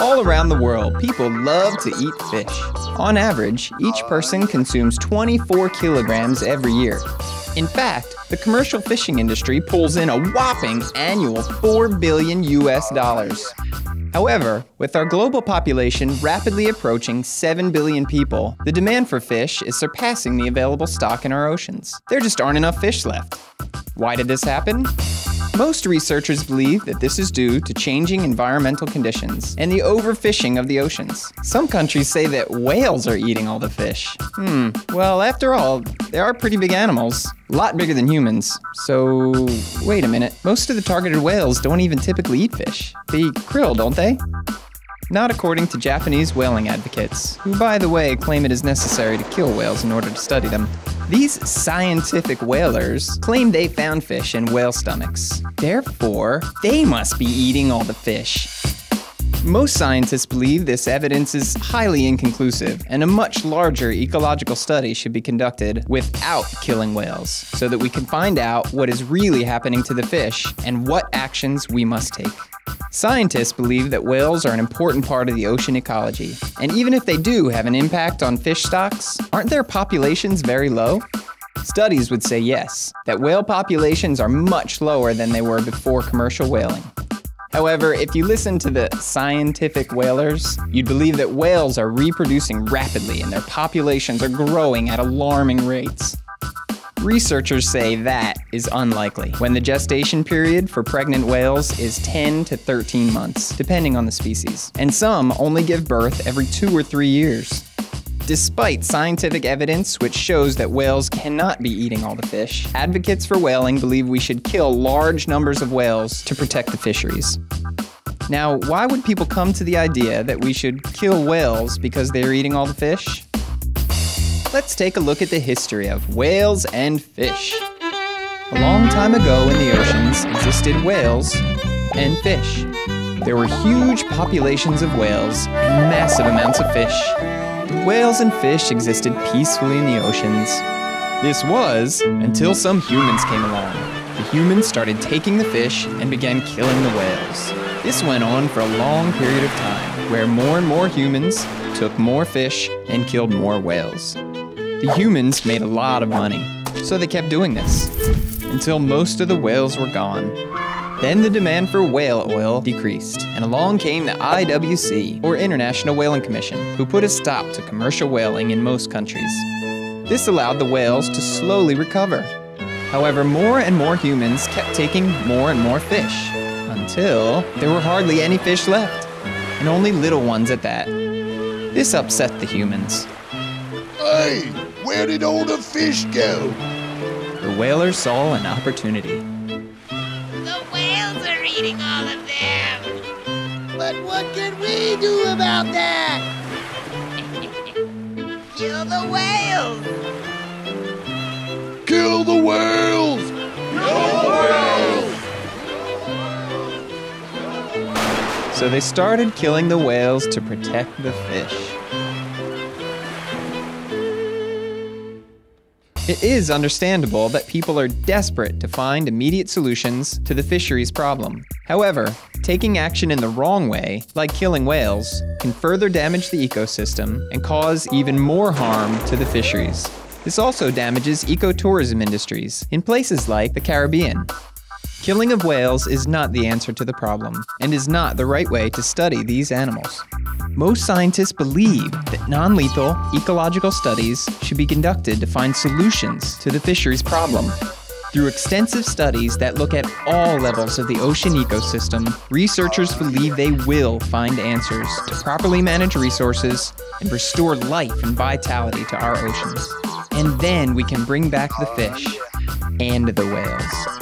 All around the world, people love to eat fish. On average, each person consumes 24 kilograms every year. In fact, the commercial fishing industry pulls in a whopping annual $4 billion US. However, with our global population rapidly approaching 7 billion people, the demand for fish is surpassing the available stock in our oceans. There just aren't enough fish left. Why did this happen? Most researchers believe that this is due to changing environmental conditions and the overfishing of the oceans. Some countries say that whales are eating all the fish. Well, after all, they are pretty big animals. A lot bigger than humans. So, wait a minute. Most of the targeted whales don't even typically eat fish. They eat krill, don't they? Not according to Japanese whaling advocates, who, by the way, claim it is necessary to kill whales in order to study them. These scientific whalers claim they found fish in whale stomachs. Therefore, they must be eating all the fish. Most scientists believe this evidence is highly inconclusive, and a much larger ecological study should be conducted without killing whales, so that we can find out what is really happening to the fish and what actions we must take. Scientists believe that whales are an important part of the ocean ecology, and even if they do have an impact on fish stocks, aren't their populations very low? Studies would say yes, that whale populations are much lower than they were before commercial whaling. However, if you listen to the scientific whalers, you'd believe that whales are reproducing rapidly and their populations are growing at alarming rates. Researchers say that is unlikely, when the gestation period for pregnant whales is 10 to 13 months, depending on the species, and some only give birth every 2 or 3 years. Despite scientific evidence which shows that whales cannot be eating all the fish, advocates for whaling believe we should kill large numbers of whales to protect the fisheries. Now, why would people come to the idea that we should kill whales because they are eating all the fish? Let's take a look at the history of whales and fish. A long time ago in the oceans existed whales and fish. There were huge populations of whales and massive amounts of fish. Whales and fish existed peacefully in the oceans. This was until some humans came along. The humans started taking the fish and began killing the whales. This went on for a long period of time, where more and more humans took more fish and killed more whales. The humans made a lot of money, so they kept doing this, until most of the whales were gone. Then the demand for whale oil decreased, and along came the IWC, or International Whaling Commission, who put a stop to commercial whaling in most countries. This allowed the whales to slowly recover. However, more and more humans kept taking more and more fish, until there were hardly any fish left, and only little ones at that. This upset the humans. Hey, where did all the fish go? The whalers saw an opportunity. The whales are eating all of them. But what can we do about that? Kill the whales. Kill the whales! Kill the whales! So they started killing the whales to protect the fish. It is understandable that people are desperate to find immediate solutions to the fisheries problem. However, taking action in the wrong way, like killing whales, can further damage the ecosystem and cause even more harm to the fisheries. This also damages ecotourism industries in places like the Caribbean. Killing of whales is not the answer to the problem, and is not the right way to study these animals. Most scientists believe that non-lethal ecological studies should be conducted to find solutions to the fisheries problem. Through extensive studies that look at all levels of the ocean ecosystem, researchers believe they will find answers to properly manage resources and restore life and vitality to our oceans. And then we can bring back the fish and the whales.